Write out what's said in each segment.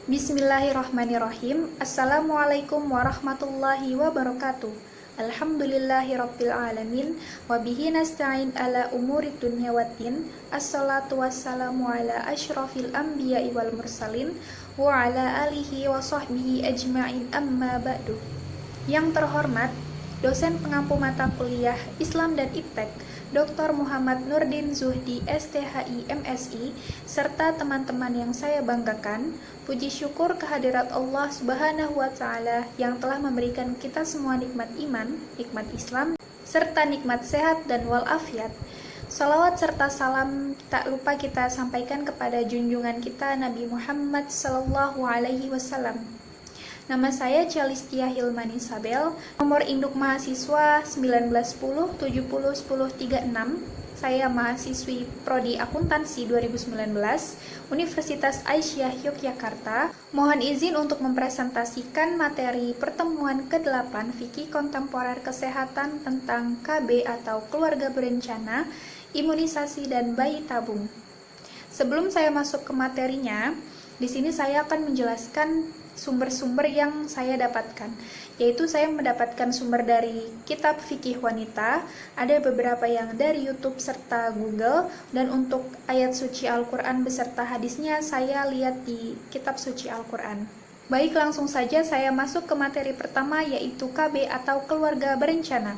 Bismillahirrahmanirrahim. Assalamualaikum warahmatullahi wabarakatuh. Alhamdulillahirabbil alamin wa bihi nasta'in ala umuri dunya waddin. Assalatu wassalamu ala asyrafil anbiya'i wal mursalin wa ala alihi wa sahbihi ajma'in, amma ba'du. Yang terhormat dosen pengampu mata kuliah Islam dan Iptek Dr. Muhammad Nurdin Zuhdi, STHI, MSI, serta teman-teman yang saya banggakan, puji syukur kehadirat Allah Subhanahu wa Ta'ala yang telah memberikan kita semua nikmat iman, nikmat Islam, serta nikmat sehat dan walafiat. Salawat serta salam tak lupa kita sampaikan kepada junjungan kita Nabi Muhammad Sallallahu Alaihi Wasallam. Nama saya Calistia Hilmani Sabel, nomor induk mahasiswa 1910 70 10 36. Saya mahasiswi Prodi Akuntansi 2019, Universitas Aisyah Yogyakarta. Mohon izin untuk mempresentasikan materi pertemuan ke-8 Fikih Kontemporer Kesehatan tentang KB atau keluarga berencana, imunisasi dan bayi tabung. Sebelum saya masuk ke materinya, di sini saya akan menjelaskan sumber-sumber yang saya dapatkan, yaitu saya mendapatkan sumber dari kitab fikih wanita, ada beberapa yang dari YouTube serta Google, dan untuk ayat suci Al-Quran beserta hadisnya saya lihat di kitab suci Al-Quran. Baik, langsung saja saya masuk ke materi pertama, yaitu KB atau keluarga berencana.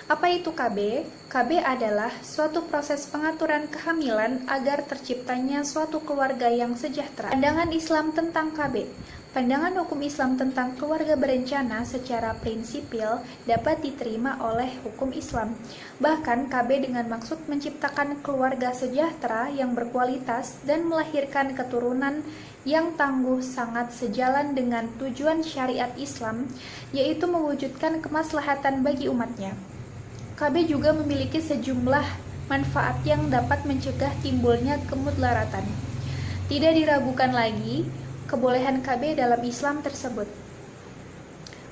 Apa itu KB? KB adalah suatu proses pengaturan kehamilan agar terciptanya suatu keluarga yang sejahtera. Pandangan Islam tentang KB. Pandangan hukum Islam tentang keluarga berencana secara prinsipil dapat diterima oleh hukum Islam. Bahkan KB dengan maksud menciptakan keluarga sejahtera yang berkualitas dan melahirkan keturunan yang tangguh sangat sejalan dengan tujuan syariat Islam, yaitu mewujudkan kemaslahatan bagi umatnya. KB juga memiliki sejumlah manfaat yang dapat mencegah timbulnya kemudaratan. Tidak diragukan lagi kebolehan KB dalam Islam tersebut.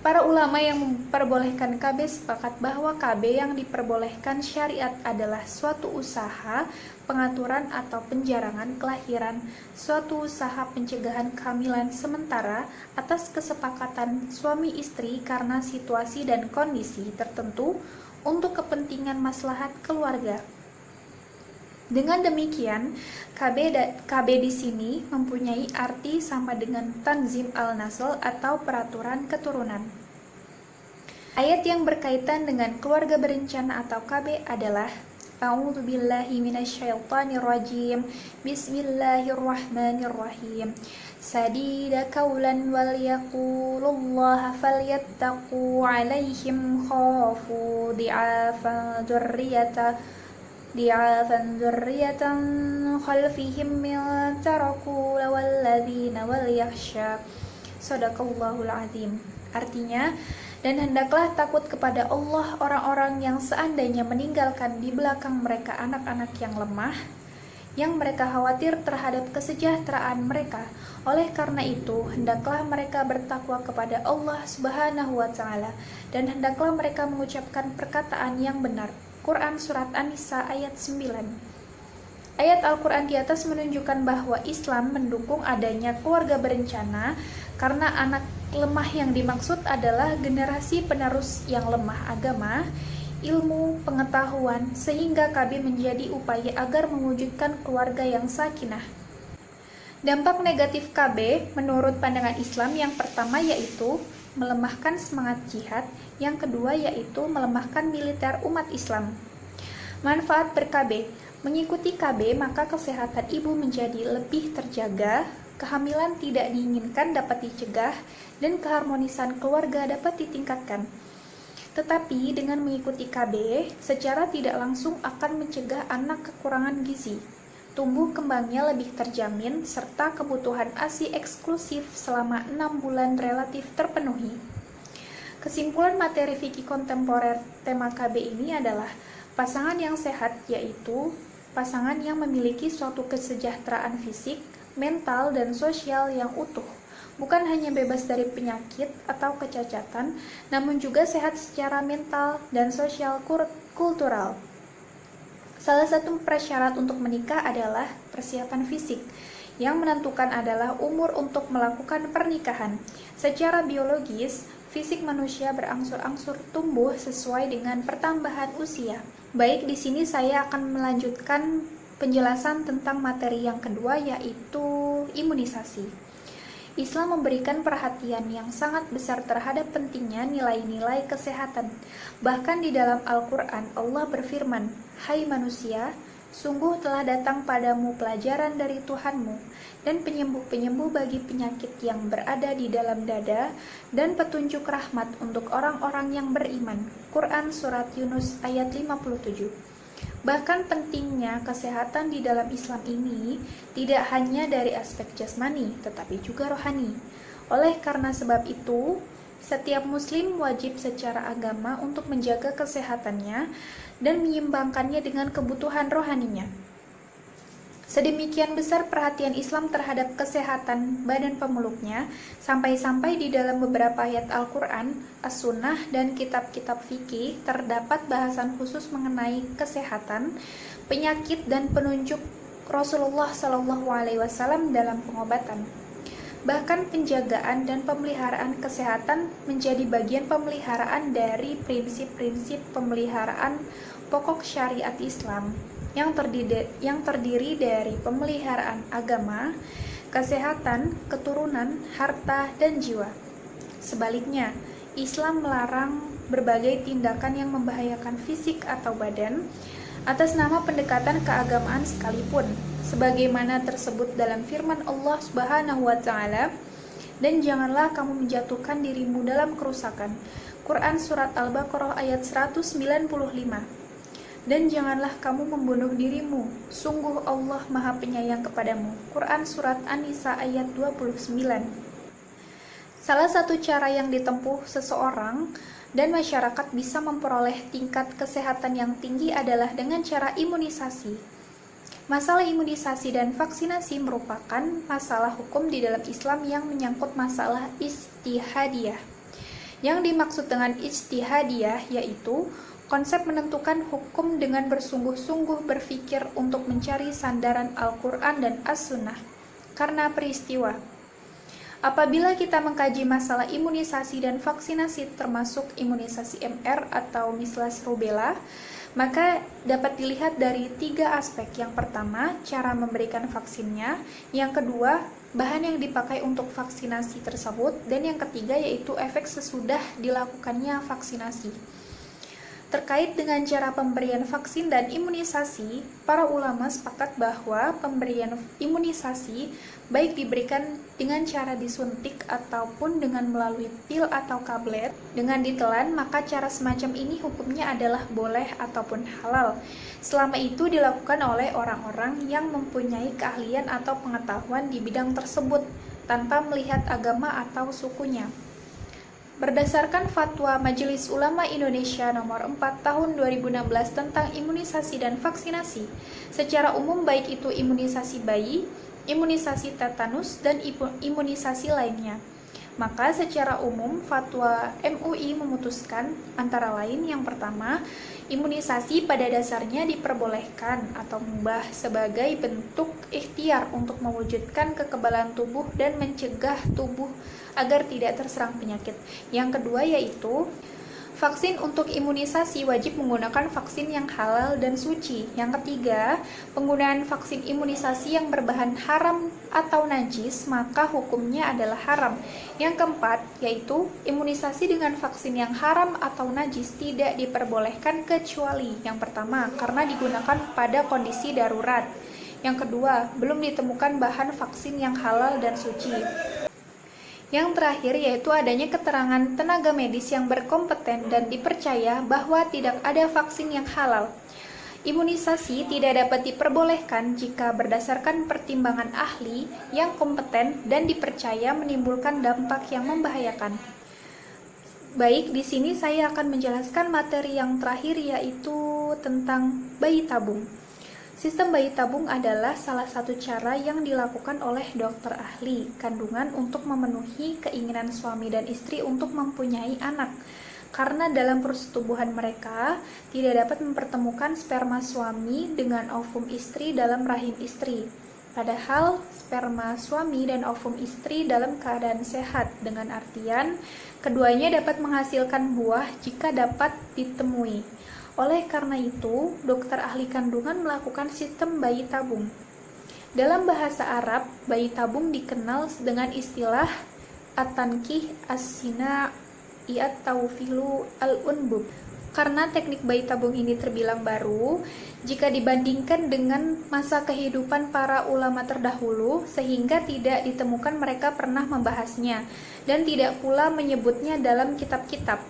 Para ulama yang memperbolehkan KB sepakat bahwa KB yang diperbolehkan syariat adalah suatu usaha pengaturan atau penjarangan kelahiran, suatu usaha pencegahan kehamilan sementara atas kesepakatan suami istri karena situasi dan kondisi tertentu untuk kepentingan maslahat keluarga. Dengan demikian, KB di sini mempunyai arti sama dengan tanzim al-nasl atau peraturan keturunan. Ayat yang berkaitan dengan keluarga berencana atau KB adalah A'udzubillahi minasyaitonirrajim. Bismillahirrahmanirrahim. Sadida kaulan wal yaqulullaha falyattaqu alaihim khafu di'afan dzurriyatan khalfihim min taraku lawalladzina wal yakhsha. Shadaqallahul azim. Artinya, dan hendaklah takut kepada Allah orang-orang yang seandainya meninggalkan di belakang mereka anak-anak yang lemah, yang mereka khawatir terhadap kesejahteraan mereka. Oleh karena itu, hendaklah mereka bertakwa kepada Allah Subhanahu wa Ta'ala, dan hendaklah mereka mengucapkan perkataan yang benar. Quran Surat An-Nisa ayat 9. Ayat Al-Quran di atas menunjukkan bahwa Islam mendukung adanya keluarga berencana karena anak lemah yang dimaksud adalah generasi penerus yang lemah agama, ilmu, pengetahuan, sehingga KB menjadi upaya agar mewujudkan keluarga yang sakinah. Dampak negatif KB menurut pandangan Islam yang pertama yaitu melemahkan semangat jihad, yang kedua yaitu melemahkan militer umat Islam. Manfaat ber-KB. Mengikuti KB maka kesehatan ibu menjadi lebih terjaga, kehamilan tidak diinginkan dapat dicegah, dan keharmonisan keluarga dapat ditingkatkan. Tetapi dengan mengikuti KB, secara tidak langsung akan mencegah anak kekurangan gizi, tumbuh kembangnya lebih terjamin, serta kebutuhan ASI eksklusif selama 6 bulan relatif terpenuhi. Kesimpulan materi fikih kontemporer tema KB ini adalah pasangan yang sehat, yaitu pasangan yang memiliki suatu kesejahteraan fisik, mental, dan sosial yang utuh. Bukan hanya bebas dari penyakit atau kecacatan, namun juga sehat secara mental dan sosial kultural. Salah satu prasyarat untuk menikah adalah persiapan fisik, Yang menentukan adalah umur untuk melakukan pernikahan. Secara biologis, fisik manusia berangsur-angsur tumbuh sesuai dengan pertambahan usia. Baik, di sini saya akan melanjutkan penjelasan tentang materi yang kedua, yaitu imunisasi. Islam memberikan perhatian yang sangat besar terhadap pentingnya nilai-nilai kesehatan. Bahkan di dalam Al-Quran, Allah berfirman, "Hai manusia, sungguh telah datang padamu pelajaran dari Tuhanmu, dan penyembuh-penyembuh bagi penyakit yang berada di dalam dada, dan petunjuk rahmat untuk orang-orang yang beriman." Quran Surat Yunus ayat 57. Bahkan pentingnya kesehatan di dalam Islam ini tidak hanya dari aspek jasmani, tetapi juga rohani. Oleh karena sebab itu, setiap muslim wajib secara agama untuk menjaga kesehatannya dan menyeimbangkannya dengan kebutuhan rohaninya. Sedemikian besar perhatian Islam terhadap kesehatan badan pemeluknya, sampai-sampai di dalam beberapa ayat Al-Quran, As-Sunnah, dan kitab-kitab fikih terdapat bahasan khusus mengenai kesehatan, penyakit, dan penunjuk Rasulullah SAW dalam pengobatan. Bahkan penjagaan dan pemeliharaan kesehatan menjadi bagian pemeliharaan dari prinsip-prinsip pemeliharaan pokok syariat Islam yang terdiri dari pemeliharaan agama, kesehatan, keturunan, harta, dan jiwa. Sebaliknya, Islam melarang berbagai tindakan yang membahayakan fisik atau badan atas nama pendekatan keagamaan sekalipun, sebagaimana tersebut dalam firman Allah Subhanahu wa Ta'ala, "Dan janganlah kamu menjatuhkan dirimu dalam kerusakan." Quran Surat Al-Baqarah ayat 195. "Dan janganlah kamu membunuh dirimu, sungguh Allah Maha Penyayang kepadamu." Quran Surat An-Nisa ayat 29. Salah satu cara yang ditempuh seseorang dan masyarakat bisa memperoleh tingkat kesehatan yang tinggi adalah dengan cara imunisasi. Masalah imunisasi dan vaksinasi merupakan masalah hukum di dalam Islam yang menyangkut masalah ijtihadiyah. Yang dimaksud dengan ijtihadiyah yaitu konsep menentukan hukum dengan bersungguh-sungguh berpikir untuk mencari sandaran Al-Quran dan As-Sunnah. Karena peristiwa, apabila kita mengkaji masalah imunisasi dan vaksinasi termasuk imunisasi MR atau measles rubella, maka dapat dilihat dari 3 aspek. Yang pertama, cara memberikan vaksinnya. Yang kedua, bahan yang dipakai untuk vaksinasi tersebut. Dan yang ketiga yaitu efek sesudah dilakukannya vaksinasi. Terkait dengan cara pemberian vaksin dan imunisasi, para ulama sepakat bahwa pemberian imunisasi baik diberikan dengan cara disuntik ataupun dengan melalui pil atau tablet dengan ditelan, maka cara semacam ini hukumnya adalah boleh ataupun halal, selama itu dilakukan oleh orang-orang yang mempunyai keahlian atau pengetahuan di bidang tersebut tanpa melihat agama atau sukunya. Berdasarkan Fatwa Majelis Ulama Indonesia nomor 4 tahun 2016 tentang imunisasi dan vaksinasi, secara umum baik itu imunisasi bayi, imunisasi tetanus, dan imunisasi lainnya. Maka secara umum Fatwa MUI memutuskan antara lain yang pertama, imunisasi pada dasarnya diperbolehkan atau mubah sebagai bentuk ikhtiar untuk mewujudkan kekebalan tubuh dan mencegah tubuh agar tidak terserang penyakit. Yang kedua yaitu vaksin untuk imunisasi wajib menggunakan vaksin yang halal dan suci. Yang ketiga, penggunaan vaksin imunisasi yang berbahan haram atau najis maka hukumnya adalah haram. Yang keempat, yaitu imunisasi dengan vaksin yang haram atau najis tidak diperbolehkan kecuali yang pertama, karena digunakan pada kondisi darurat. Yang kedua, belum ditemukan bahan vaksin yang halal dan suci. Yang terakhir yaitu adanya keterangan tenaga medis yang berkompeten dan dipercaya bahwa tidak ada vaksin yang halal. Imunisasi tidak dapat diperbolehkan jika berdasarkan pertimbangan ahli yang kompeten dan dipercaya menimbulkan dampak yang membahayakan. Baik, di sini saya akan menjelaskan materi yang terakhir yaitu tentang bayi tabung. Sistem bayi tabung adalah salah satu cara yang dilakukan oleh dokter ahli kandungan untuk memenuhi keinginan suami dan istri untuk mempunyai anak. Karena dalam persetubuhan mereka tidak dapat mempertemukan sperma suami dengan ovum istri dalam rahim istri. Padahal sperma suami dan ovum istri dalam keadaan sehat, dengan artian keduanya dapat menghasilkan buah jika dapat ditemui. Oleh karena itu, dokter ahli kandungan melakukan sistem bayi tabung. Dalam bahasa Arab, bayi tabung dikenal dengan istilah at-tankih as-sina i'at-tawfilu al-unbub. Karena teknik bayi tabung ini terbilang baru jika dibandingkan dengan masa kehidupan para ulama terdahulu, sehingga tidak ditemukan mereka pernah membahasnya dan tidak pula menyebutnya dalam kitab-kitab,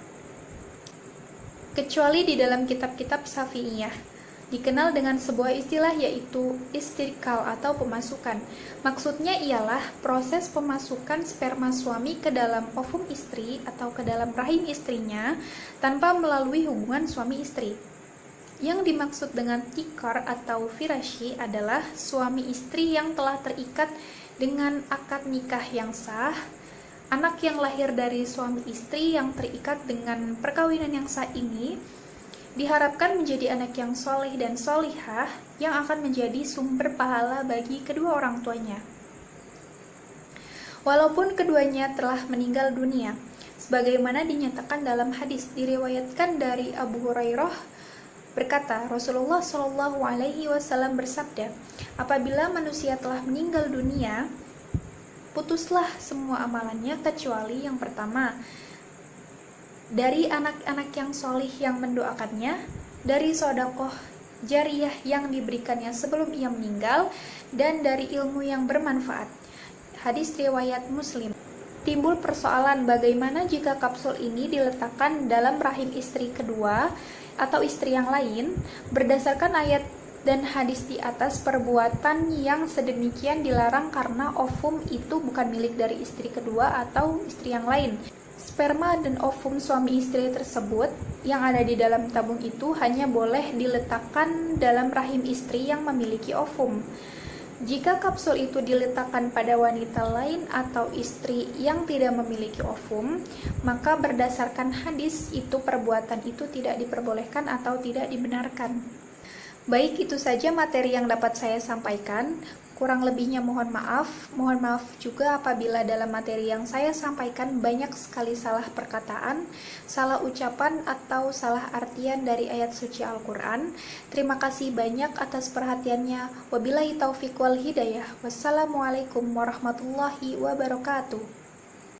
kecuali di dalam kitab-kitab Syafi'iyah. Dikenal dengan sebuah istilah, yaitu istirkal atau pemasukan. Maksudnya ialah proses pemasukan sperma suami ke dalam ovum istri atau ke dalam rahim istrinya tanpa melalui hubungan suami istri. Yang dimaksud dengan tikar atau firasyi adalah suami istri yang telah terikat dengan akad nikah yang sah, anak yang lahir dari suami istri yang terikat dengan perkawinan yang sah ini diharapkan menjadi anak yang soleh dan solihah yang akan menjadi sumber pahala bagi kedua orang tuanya, walaupun keduanya telah meninggal dunia. Sebagaimana dinyatakan dalam hadis, diriwayatkan dari Abu Hurairah berkata, Rasulullah Shallallahu Alaihi Wasallam bersabda, apabila manusia telah meninggal dunia, putuslah semua amalannya kecuali yang pertama, dari anak-anak yang solih yang mendoakannya, dari sodakoh jariyah yang diberikannya sebelum ia meninggal, dan dari ilmu yang bermanfaat. Hadis riwayat Muslim. Timbul persoalan bagaimana jika kapsul ini diletakkan dalam rahim istri kedua atau istri yang lain. Berdasarkan ayat dan hadis di atas, perbuatan yang sedemikian dilarang karena ovum itu bukan milik dari istri kedua atau istri yang lain. Sperma dan ovum suami istri tersebut yang ada di dalam tabung itu hanya boleh diletakkan dalam rahim istri yang memiliki ovum. Jika kapsul itu diletakkan pada wanita lain atau istri yang tidak memiliki ovum, maka berdasarkan hadis itu perbuatan itu tidak diperbolehkan atau tidak dibenarkan. Baik, itu saja materi yang dapat saya sampaikan. Kurang lebihnya mohon maaf. Mohon maaf juga apabila dalam materi yang saya sampaikan banyak sekali salah perkataan, salah ucapan, atau salah artian dari ayat suci Al-Quran. Terima kasih banyak atas perhatiannya. Wabillahi taufiq wal hidayah. Wassalamualaikum warahmatullahi wabarakatuh.